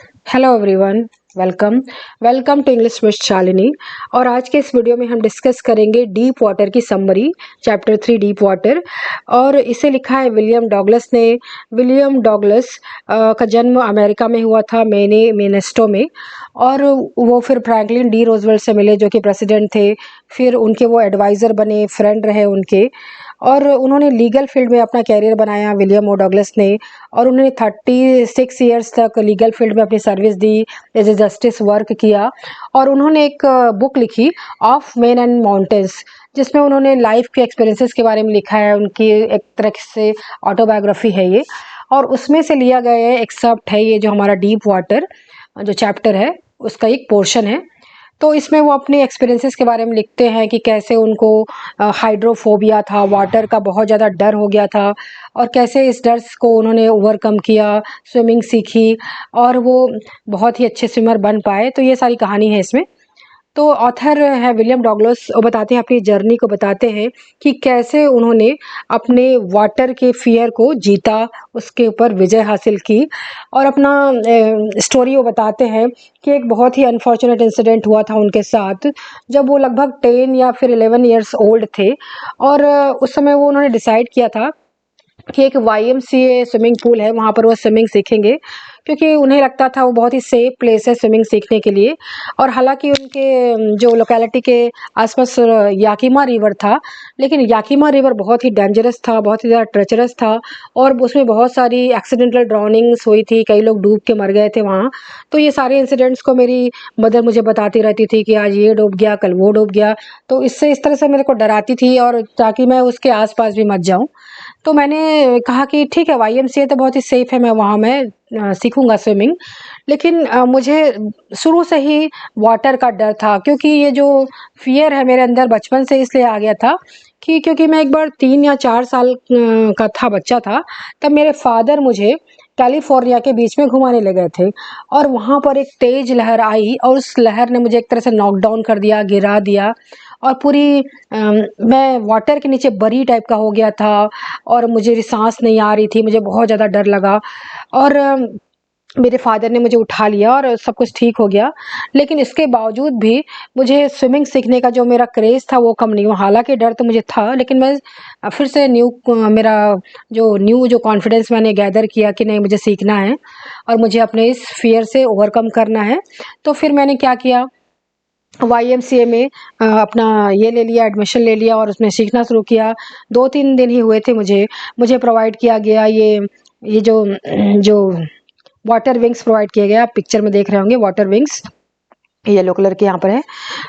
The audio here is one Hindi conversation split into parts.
Hello everyone. Welcome welcome to English with Shalini. और आज के इस वीडियो में हम डिस्कस करेंगे डीप वाटर की समरी, चैप्टर 3 डीप वाटर। और इसे लिखा है विलियम डॉगलस ने। विलियम डॉगलस का जन्म अमेरिका में हुआ था, मिनेस्टो में। और वो फिर फ्रैंकलिन डी रोजवेल्ट से मिले जो कि प्रेसिडेंट थे। फिर उनके वो एडवाइज़र बने, फ्रेंड रहे उनके। और उन्होंने लीगल फील्ड में अपना कैरियर बनाया विलियम ओ डॉगलस ने। और उन्होंने 36 ईयर्स तक लीगल फील्ड में अपनी सर्विस दी, एज ए जस्टिस वर्क किया। और उन्होंने एक बुक लिखी, ऑफ मेन एंड माउंटेन्स, जिसमें उन्होंने लाइफ के एक्सपीरियंसेस के बारे में लिखा है। उनकी एक तरह से ऑटोबायोग्राफी है ये। और उसमें से लिया गया है, एक्सेप्ट है ये जो हमारा डीप वाटर जो चैप्टर है उसका एक पोर्शन है। तो इसमें वो अपने एक्सपीरियंसेस के बारे में लिखते हैं कि कैसे उनको हाइड्रोफोबिया था, वाटर का बहुत ज़्यादा डर हो गया था, और कैसे इस डर को उन्होंने ओवरकम किया, स्विमिंग सीखी, और वो बहुत ही अच्छे स्विमर बन पाए। तो ये सारी कहानी है इसमें। तो ऑथर है विलियम डॉगलस, वो बताते हैं, अपनी जर्नी को बताते हैं कि कैसे उन्होंने अपने वाटर के फियर को जीता, उसके ऊपर विजय हासिल की। और अपना स्टोरी वो बताते हैं कि एक बहुत ही अनफॉर्चुनेट इंसिडेंट हुआ था उनके साथ, जब वो लगभग 10 या फिर 11 ईयर्स ओल्ड थे। और उस समय वो उन्होंने डिसाइड किया था कि एक YMCA स्विमिंग पूल है, वहाँ पर वो स्विमिंग सीखेंगे, क्योंकि उन्हें लगता था वो बहुत ही सेफ प्लेस है स्विमिंग सीखने के लिए। और हालांकि उनके जो लोकेलिटी के आसपास याकिमा रिवर था, लेकिन याकिमा रिवर बहुत ही डेंजरस था, बहुत ही ज़्यादा ट्रेचरस था। और उसमें बहुत सारी एक्सीडेंटल ड्राउनिंग्स हुई थी, कई लोग डूब के मर गए थे वहाँ। तो ये सारे इंसिडेंट्स को मेरी मदर मुझे बताती रहती थी कि आज ये डूब गया, कल वो डूब गया। तो इससे इस तरह से मेरे को डराती थी, और ताकि मैं उसके आसपास भी मत जाऊँ। तो मैंने कहा कि ठीक है, YMCA तो बहुत ही सेफ है, मैं सीखूंगा स्विमिंग। लेकिन मुझे शुरू से ही वाटर का डर था, क्योंकि ये जो फियर है मेरे अंदर बचपन से इसलिए आ गया था कि क्योंकि मैं एक बार 3 या 4 साल का था, बच्चा था, तब मेरे फादर मुझे कैलिफोर्निया के बीच में घुमाने ले गए थे। और वहाँ पर एक तेज लहर आई, और उस लहर ने मुझे एक तरह से नॉक डाउन कर दिया, गिरा दिया। और पूरी मैं वाटर के नीचे बरी टाइप का हो गया था, और मुझे सांस नहीं आ रही थी, मुझे बहुत ज़्यादा डर लगा। और मेरे फादर ने मुझे उठा लिया और सब कुछ ठीक हो गया। लेकिन इसके बावजूद भी मुझे स्विमिंग सीखने का जो मेरा क्रेज़ था वो कम नहीं हुआ। हालांकि डर तो मुझे था, लेकिन मैं फिर से मेरा जो कॉन्फिडेंस मैंने गैदर किया कि नहीं, मुझे सीखना है और मुझे अपने इस फियर से ओवरकम करना है। तो फिर मैंने क्या किया, YMCA में अपना ये ले लिया, एडमिशन ले लिया, और उसमें सीखना शुरू किया। 2-3 दिन ही हुए थे मुझे प्रोवाइड किया गया ये जो वाटर विंग्स प्रोवाइड किए गए। आप पिक्चर में देख रहे होंगे वाटर विंग्स, येलो कलर के यहाँ पर है।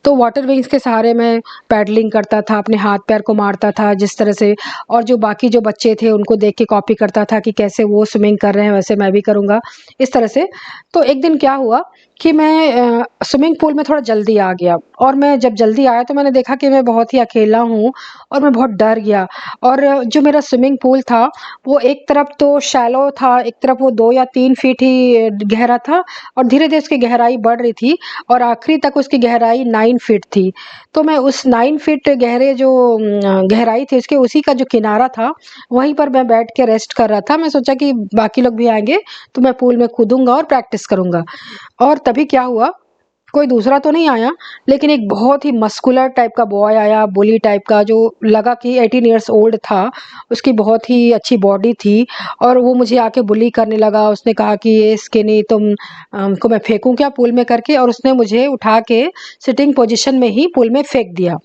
तो वाटर विंग्स के सहारे मैं पैडलिंग करता था, अपने हाथ पैर को मारता था जिस तरह से। और जो बाकी जो बच्चे थे उनको देख के कॉपी करता था कि कैसे वो स्विमिंग कर रहे हैं वैसे मैं भी करूँगा, इस तरह से। तो एक दिन क्या हुआ कि मैं स्विमिंग पूल में थोड़ा जल्दी आ गया, और मैं जब जल्दी आया तो मैंने देखा कि मैं बहुत ही अकेला हूँ, और मैं बहुत डर गया। और जो मेरा स्विमिंग पूल था वो एक तरफ तो शैलो था, एक तरफ वो 2 या 3 फीट ही गहरा था, और धीरे धीरे उसकी गहराई बढ़ रही थी, और आखिरी तक उसकी गहराई 9 फीट थी। तो मैं उस 9 फीट गहरे जो गहराई थी उसके उसी का जो किनारा था, वहीं पर मैं बैठ के रेस्ट कर रहा था। मैं सोचा कि बाकी लोग भी आएंगे तो मैं पूल में कूदूंगा और प्रैक्टिस करूंगा। और तभी क्या हुआ, कोई दूसरा तो नहीं आया, लेकिन एक बहुत ही मस्कुलर टाइप का बॉय आया, बुली टाइप का, जो लगा कि 18 इयर्स ओल्ड था। उसकी बहुत ही अच्छी बॉडी थी, और वो मुझे आके बुली करने लगा। उसने कहा कि ये स्किनी को मैं फेंकूं क्या पूल में करके, और उसने मुझे उठा के सिटिंग पोजीशन में ही पूल में फेंक दिया।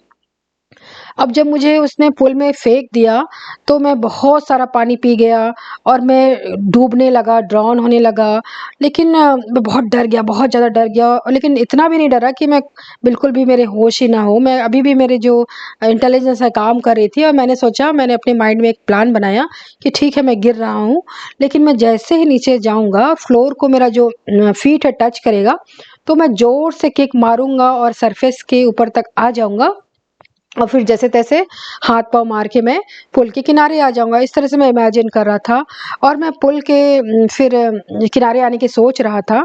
अब जब मुझे उसने पूल में फेंक दिया तो मैं बहुत सारा पानी पी गया, और मैं डूबने लगा, ड्राउन होने लगा। लेकिन मैं बहुत डर गया, बहुत ज़्यादा डर गया। लेकिन इतना भी नहीं डरा कि मैं बिल्कुल भी मेरे होश ही ना हो। मैं अभी भी मेरे जो इंटेलिजेंस है काम कर रही थी, और मैंने सोचा, मैंने अपने माइंड में एक प्लान बनाया कि ठीक है, मैं गिर रहा हूँ, लेकिन मैं जैसे ही नीचे जाऊँगा, फ्लोर को मेरा जो फीट है टच करेगा, तो मैं ज़ोर से किक मारूँगा और सरफेस के ऊपर तक आ जाऊँगा। और फिर जैसे तैसे हाथ पाँव मार के मैं पुल के किनारे आ जाऊँगा। इस तरह से मैं इमेजिन कर रहा था, और मैं पुल के फिर किनारे आने की सोच रहा था।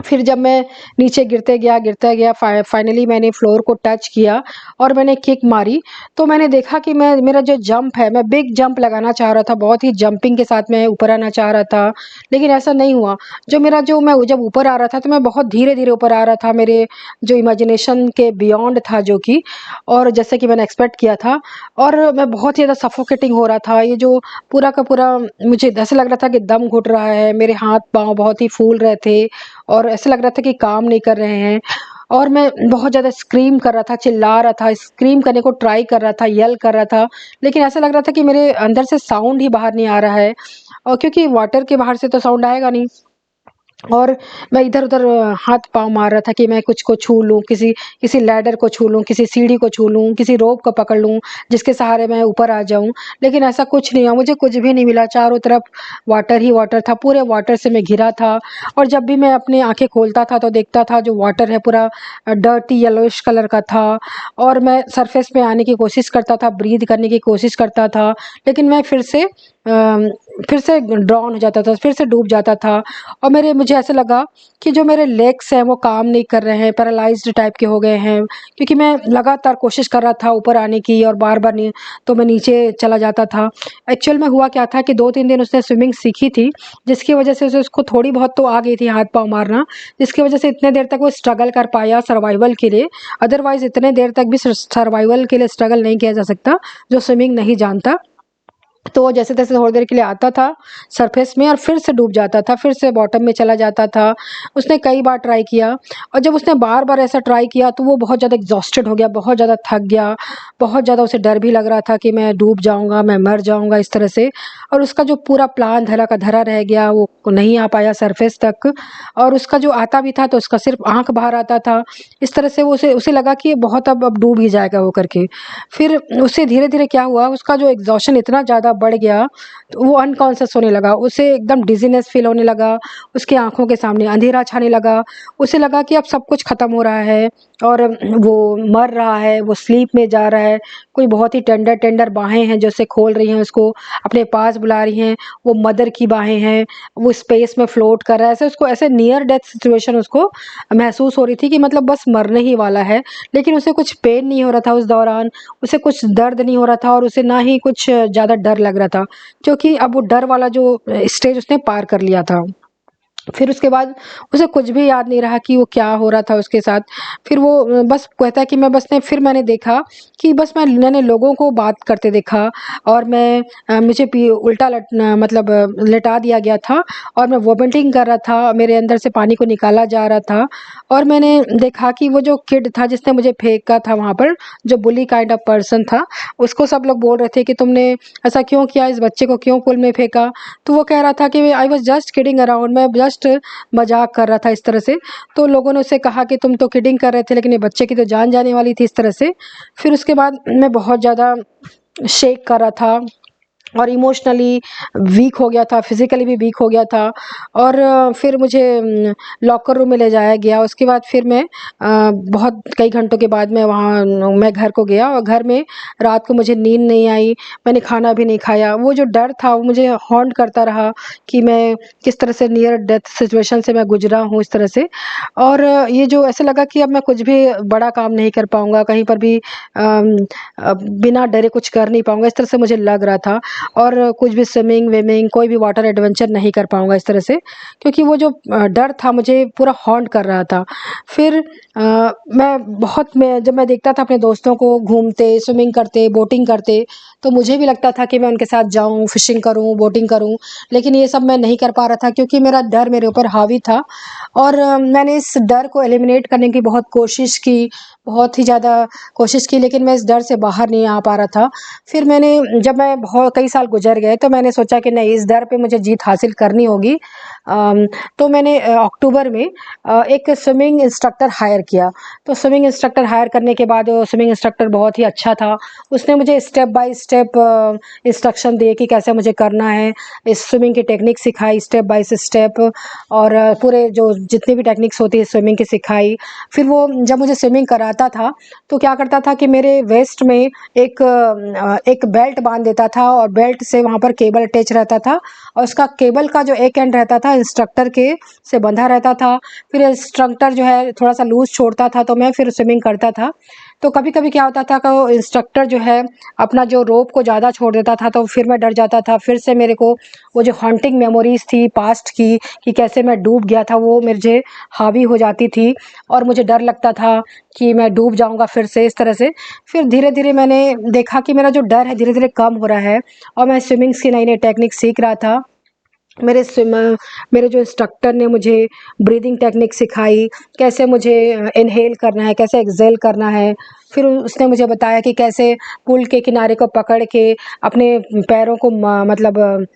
फिर जब मैं नीचे गिरते गया फाइनली मैंने फ्लोर को टच किया और मैंने किक मारी, तो मैंने देखा कि मेरा जो जंप है, मैं बिग जंप लगाना चाह रहा था, बहुत ही जंपिंग के साथ मैं ऊपर आना चाह रहा था, लेकिन ऐसा नहीं हुआ। मैं जब ऊपर आ रहा था तो मैं बहुत धीरे-धीरे ऊपर आ रहा था, मेरे जो इमेजिनेशन के बियॉन्ड था जो कि, और जैसे कि मैंने एक्सपेक्ट किया था, और मैं बहुत ही ज़्यादा सफोकेटिंग हो रहा था। ये जो पूरा का पूरा मुझे ऐसा लग रहा था कि दम घुट रहा है, मेरे हाथ-पाँव बहुत ही फूल रहे थे और ऐसा लग रहा था कि काम नहीं कर रहे हैं, और मैं बहुत ज़्यादा स्क्रीम कर रहा था, चिल्ला रहा था, स्क्रीम करने को ट्राई कर रहा था, येल कर रहा था, लेकिन ऐसा लग रहा था कि मेरे अंदर से साउंड ही बाहर नहीं आ रहा है, और क्योंकि वाटर के बाहर से तो साउंड आएगा नहीं। और मैं इधर-उधर हाथ-पाँव मार रहा था कि मैं कुछ को छू लूँ, किसी किसी लैडर को छू लूँ, किसी सीढ़ी को छू लूँ, किसी रोप को पकड़ लूँ, जिसके सहारे मैं ऊपर आ जाऊँ। लेकिन ऐसा कुछ नहीं हुआ, मुझे कुछ भी नहीं मिला, चारों तरफ वाटर ही वाटर था, पूरे वाटर से मैं घिरा था। और जब भी मैं अपनी आँखें खोलता था तो देखता था जो वाटर है पूरा डर्टी येलोइश कलर का था, और मैं सरफेस पे आने की कोशिश करता था, ब्रीथ करने की कोशिश करता था, लेकिन मैं फिर से ड्रॉन हो जाता था, फिर से डूब जाता था। और मुझे ऐसा लगा कि जो मेरे लेग्स हैं वो काम नहीं कर रहे हैं, पैरालाइज्ड टाइप के हो गए हैं, क्योंकि मैं लगातार कोशिश कर रहा था ऊपर आने की और बार-बार नहीं, तो मैं नीचे चला जाता था। एक्चुअल में हुआ क्या था कि 2-3 दिन उसने स्विमिंग सीखी थी, जिसकी वजह से उसको थोड़ी बहुत तो आ गई थी हाथ-पाँव मारना, जिसकी वजह से इतने देर तक वो स्ट्रगल कर पाया सर्वाइवल के लिए। अदरवाइज़ इतने देर तक भी सर्वाइवल के लिए स्ट्रगल नहीं किया जा सकता, जो स्विमिंग नहीं जानता। तो वो जैसे-तैसे थोड़ी देर के लिए आता था सरफेस में और फिर से डूब जाता था, फिर से बॉटम में चला जाता था। उसने कई बार ट्राई किया, और जब उसने बार-बार ऐसा ट्राई किया तो वो बहुत ज़्यादा एग्ज़ॉस्टेड हो गया, बहुत ज़्यादा थक गया, बहुत ज़्यादा उसे डर भी लग रहा था कि मैं डूब जाऊँगा, मैं मर जाऊँगा इस तरह से। और उसका जो पूरा प्लान धरा का धरा रह गया, वो नहीं आ पाया सरफेस तक, और उसका जो आता भी था तो उसका सिर्फ़ आँख बाहर आता था। इस तरह से उसे उसे लगा कि ये बहुत अब डूब ही जाएगा वो करके। फिर उससे धीरे-धीरे क्या हुआ, उसका जो एग्ज़ॉशन इतना ज़्यादा बढ़ गया, तो वो अनकॉन्शियस होने लगा, उसे एकदम डिज़ीनेस फ़ील होने लगा, उसकी आँखों के सामने अंधेरा छाने लगा, उसे लगा कि अब सब कुछ ख़त्म हो रहा है और वो मर रहा है, वो स्लीप में जा रहा है। कोई बहुत ही टेंडर-टेंडर बाहें हैं जो उसे खोल रही हैं, उसको अपने पास बुला रही हैं, वो मदर की बाहें हैं, वो स्पेस में फ्लोट कर रहा है, ऐसे उसको ऐसे नियर डेथ सिचुएशन उसको महसूस हो रही थी कि मतलब बस मरने ही वाला है, लेकिन उसे कुछ पेन नहीं हो रहा था उस दौरान, उसे कुछ दर्द नहीं हो रहा था और उसे ना ही कुछ ज़्यादा डर लग रहा था, क्योंकि अब वो डर वाला जो स्टेज उसने पार कर लिया था। फिर उसके बाद उसे कुछ भी याद नहीं रहा कि वो क्या हो रहा था उसके साथ। फिर वो बस कहता है कि फिर मैंने देखा कि बस मैंने लोगों को बात करते देखा, और मुझे उल्टा मतलब लेटा दिया गया था, और मैं वोमिटिंग कर रहा था, मेरे अंदर से पानी को निकाला जा रहा था, और मैंने देखा कि वो जो किड था जिसने मुझे फेंका था वहाँ पर, जो बुली काइंड ऑफ पर्सन था, उसको सब लोग बोल रहे थे कि तुमने ऐसा क्यों किया, इस बच्चे को क्यों पूल में फेंका? तो वो कह रहा था कि I was just kidding around, मैं जस्ट मज़ाक कर रहा था इस तरह से। तो लोगों ने उससे कहा कि तुम तो किडिंग कर रहे थे, लेकिन ये बच्चे की तो जान जाने वाली थी इस तरह से। फिर उसके बाद मैं बहुत ज़्यादा शेक कर रहा था और इमोशनली वीक हो गया था, फिज़िकली भी वीक हो गया था, और फिर मुझे लॉकर रूम में ले जाया गया। उसके बाद फिर बहुत कई घंटों के बाद मैं घर को गया, और घर में रात को मुझे नींद नहीं आई, मैंने खाना भी नहीं खाया। वो जो डर था वो मुझे हॉन्ट करता रहा कि मैं किस तरह से नियर डेथ सिचुएशन से मैं गुज़रा हूँ इस तरह से। और ये जो ऐसा लगा कि अब मैं कुछ भी बड़ा काम नहीं कर पाऊँगा, कहीं पर भी बिना डरे कुछ कर नहीं पाऊँगा, इस तरह से मुझे लग रहा था। और कुछ भी स्विमिंग-विमिंग कोई भी वाटर एडवेंचर नहीं कर पाऊँगा इस तरह से, क्योंकि वो जो डर था मुझे पूरा हॉन्ट कर रहा था। फिर जब मैं देखता था अपने दोस्तों को घूमते, स्विमिंग करते, बोटिंग करते, तो मुझे भी लगता था कि मैं उनके साथ जाऊँ, फिशिंग करूँ, बोटिंग करूँ, लेकिन ये सब मैं नहीं कर पा रहा था क्योंकि मेरा डर मेरे ऊपर हावी था। और मैंने इस डर को एलिमिनेट करने की बहुत कोशिश की, बहुत ही ज़्यादा कोशिश की, लेकिन मैं इस डर से बाहर नहीं आ पा रहा था। फिर जब मैं बहुत कई साल गुज़र गए, तो मैंने सोचा कि नहीं, इस डर पे मुझे जीत हासिल करनी होगी। तो मैंने अक्टूबर में एक स्विमिंग इंस्ट्रक्टर हायर किया। तो स्विमिंग इंस्ट्रक्टर हायर करने के बाद वो स्विमिंग इंस्ट्रक्टर बहुत ही अच्छा था। उसने मुझे स्टेप बाय स्टेप इंस्ट्रक्शन दिए कि कैसे मुझे करना है। इस स्विमिंग की टेक्निक सिखाई स्टेप बाय स्टेप, और पूरे जो जितनी भी टेक्निक्स होती है स्विमिंग की सिखाई। फिर वो जब मुझे स्विमिंग कराते जाता था तो क्या करता था कि मेरे वेस्ट में एक बेल्ट बांध देता था और बेल्ट से वहाँ पर केबल अटैच रहता था और उसका केबल का जो एक एंड रहता था इंस्ट्रक्टर के से बंधा रहता था। फिर इंस्ट्रक्टर जो है थोड़ा सा लूज छोड़ता था तो मैं फिर स्विमिंग करता था। तो कभी कभी क्या होता था कि वो इंस्ट्रक्टर जो है अपना जो रोप को ज़्यादा छोड़ देता था तो फिर मैं डर जाता था। फिर से मेरे को वो जो हॉन्टिंग मेमोरीज थी पास्ट की कि कैसे मैं डूब गया था वो मुझे हावी हो जाती थी और मुझे डर लगता था कि मैं डूब जाऊंगा फिर से इस तरह से। फिर धीरे धीरे मैंने देखा कि मेरा जो डर है धीरे धीरे कम हो रहा है और मैं स्विमिंग्स की नई नई टेक्निक सीख रहा था। मेरे जो इंस्ट्रक्टर ने मुझे ब्रीदिंग टेक्निक सिखाई, कैसे मुझे इनहेल करना है, कैसे एक्सहेल करना है। फिर उसने मुझे बताया कि कैसे पुल के किनारे को पकड़ के अपने पैरों को मतलब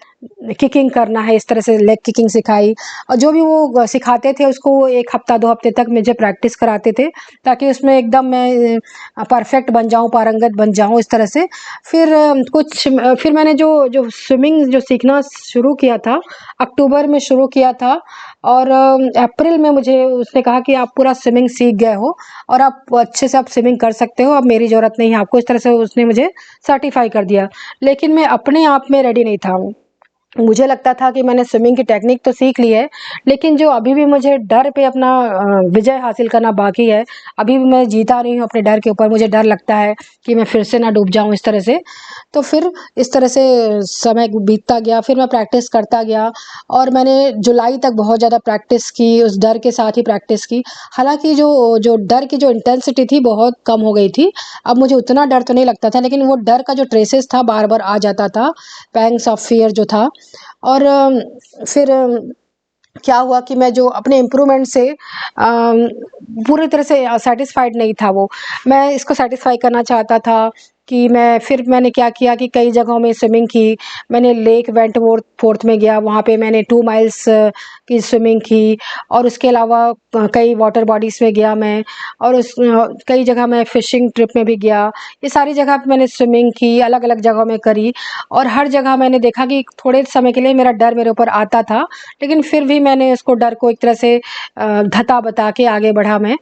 किकिंग करना है, इस तरह से लेग किकिंग सिखाई। और जो भी वो सिखाते थे उसको वो 1 हफ्ता 2 हफ्ते तक मुझे प्रैक्टिस कराते थे ताकि उसमें एकदम मैं परफेक्ट बन जाऊँ, पारंगत बन जाऊँ इस तरह से। फिर मैंने जो जो स्विमिंग जो सीखना शुरू किया था, अक्टूबर में शुरू किया था और अप्रैल में मुझे उसने कहा कि आप पूरा स्विमिंग सीख गए हो और आप अच्छे से आप स्विमिंग कर सकते हो, अब मेरी ज़रूरत नहीं है आपको। इस तरह से उसने मुझे सर्टिफ़ाई कर दिया। लेकिन मैं अपने आप में रेडी नहीं था। मुझे लगता था कि मैंने स्विमिंग की टेक्निक तो सीख ली है, लेकिन जो अभी भी मुझे डर पे अपना विजय हासिल करना बाकी है, अभी भी मैं जीता नहीं हूँ अपने डर के ऊपर। मुझे डर लगता है कि मैं फिर से ना डूब जाऊँ इस तरह से। तो फिर इस तरह से समय बीतता गया, फिर मैं प्रैक्टिस करता गया और मैंने जुलाई तक बहुत ज़्यादा प्रैक्टिस की, उस डर के साथ ही प्रैक्टिस की। हालाँकि जो डर की जो इंटेंसिटी थी बहुत कम हो गई थी। अब मुझे उतना डर तो नहीं लगता था, लेकिन वो डर का जो ट्रेसेस था बार-बार आ जाता था, पैंग्स ऑफ फियर जो था। और फिर क्या हुआ कि मैं जो अपने इम्प्रूवमेंट से पूरी तरह से सैटिस्फाइड नहीं था वो। मैं इसको सैटिस्फाई करना चाहता था कि मैंने क्या किया कि कई जगहों में स्विमिंग की। मैंने लेक वेंटवर्थ्स में गया, वहाँ पे मैंने 2 माइल्स की स्विमिंग की और उसके अलावा कई वाटर बॉडीज़ में गया मैं और कई जगह मैं फ़िशिंग ट्रिप में भी गया। ये सारी जगह पे मैंने स्विमिंग की, अलग-अलग जगहों में करी और हर जगह मैंने देखा कि थोड़े समय के लिए मेरा डर मेरे ऊपर आता था, लेकिन फिर भी मैंने उसको डर को एक तरह से धता बता के आगे बढ़ा मैं।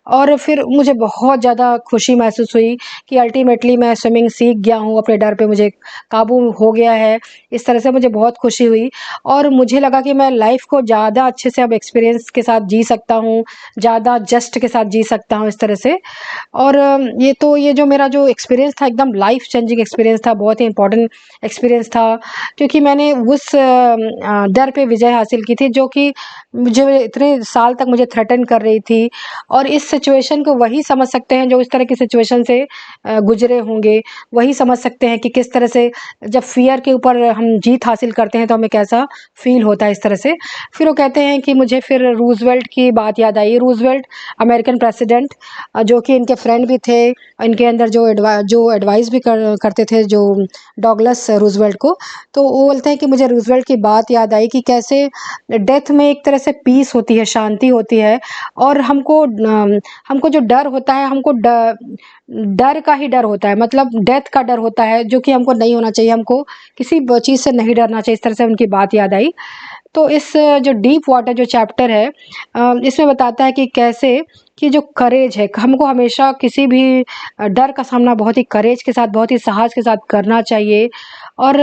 और फिर मुझे बहुत ज़्यादा खुशी महसूस हुई कि अल्टीमेटली मैं स्विमिंग सीख गया हूँ, अपने डर पे मुझे काबू हो गया है। इस तरह से मुझे बहुत खुशी हुई और मुझे लगा कि मैं लाइफ़ को ज़्यादा अच्छे से अब एक्सपीरियंस के साथ जी सकता हूँ, ज़्यादा जस्ट के साथ जी सकता हूँ इस तरह से। और ये जो मेरा जो एक्सपीरियंस था एकदम लाइफ़ चेंजिंग एक्सपीरियंस था, बहुत ही इम्पोर्टेंट एक्सपीरियंस था क्योंकि मैंने उस डर पे विजय हासिल की थी जो कि मुझे इतने साल तक मुझे थ्रेटन कर रही थी। और इस सिचुएशन को वही समझ सकते हैं जो इस तरह की सिचुएशन से गुजरे होंगे, वही समझ सकते हैं कि किस तरह से जब फ़ियर के ऊपर हम जीत हासिल करते हैं तो हमें कैसा फ़ील होता है इस तरह से। फिर वो कहते हैं कि मुझे फिर रूज़वेल्ट की बात याद आई। रूज़वेल्ट अमेरिकन प्रेसिडेंट जो कि इनके फ्रेंड भी थे, इनके अंदर जो एडवाइस भी करते थे जो डॉगलस रूज़वेल्ट को। तो वो बोलते हैं कि मुझे रूज़वेल्ट की बात याद आई कि कैसे डेथ में एक तरह से पीस होती है, शांति होती है और हमको जो डर होता है, हमको डर का ही डर होता है, मतलब डेथ का डर होता है जो कि हमको नहीं होना चाहिए, हमको किसी चीज़ से नहीं डरना चाहिए। इस तरह से उनकी बात याद आई। तो इस जो डीप वाटर जो चैप्टर है इसमें बताता है कि कैसे कि जो करेज है, हमको हमेशा किसी भी डर का सामना बहुत ही करेज के साथ, बहुत ही साहस के साथ करना चाहिए। और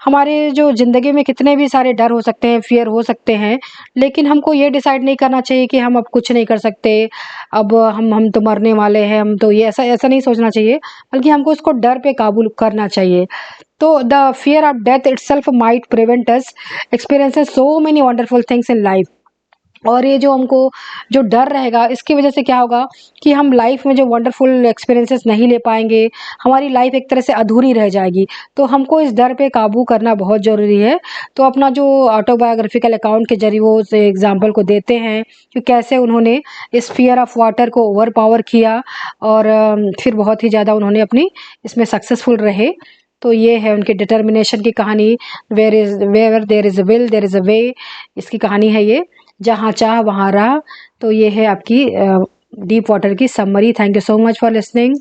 हमारे जो ज़िंदगी में कितने भी सारे डर हो सकते हैं, फ़ियर हो सकते हैं, लेकिन हमको ये डिसाइड नहीं करना चाहिए कि हम अब कुछ नहीं कर सकते, अब हम तो मरने वाले हैं, हम तो ये ऐसा ऐसा नहीं सोचना चाहिए, बल्कि हमको उसको डर पे काबू करना चाहिए। तो the fear of death itself might prevent us experiences so many wonderful things in life. और ये जो हमको जो डर रहेगा इसकी वजह से क्या होगा कि हम लाइफ में जो वंडरफुल एक्सपीरियंसेस नहीं ले पाएंगे, हमारी लाइफ एक तरह से अधूरी रह जाएगी। तो हमको इस डर पे काबू करना बहुत ज़रूरी है। तो अपना जो ऑटोबायोग्राफिकल अकाउंट के जरिए वो उस एग्जाम्पल को देते हैं कि कैसे उन्होंने इस फियर ऑफ वाटर को ओवर पावर किया और फिर बहुत ही ज़्यादा उन्होंने अपनी इसमें सक्सेसफुल रहे। तो ये है उनकी डिटर्मिनेशन की कहानी। Where there is a will there is a way, इसकी कहानी है ये। जहाँ चाह वहाँ राह। तो ये है आपकी डीप वाटर की summary. Thank you so much for listening.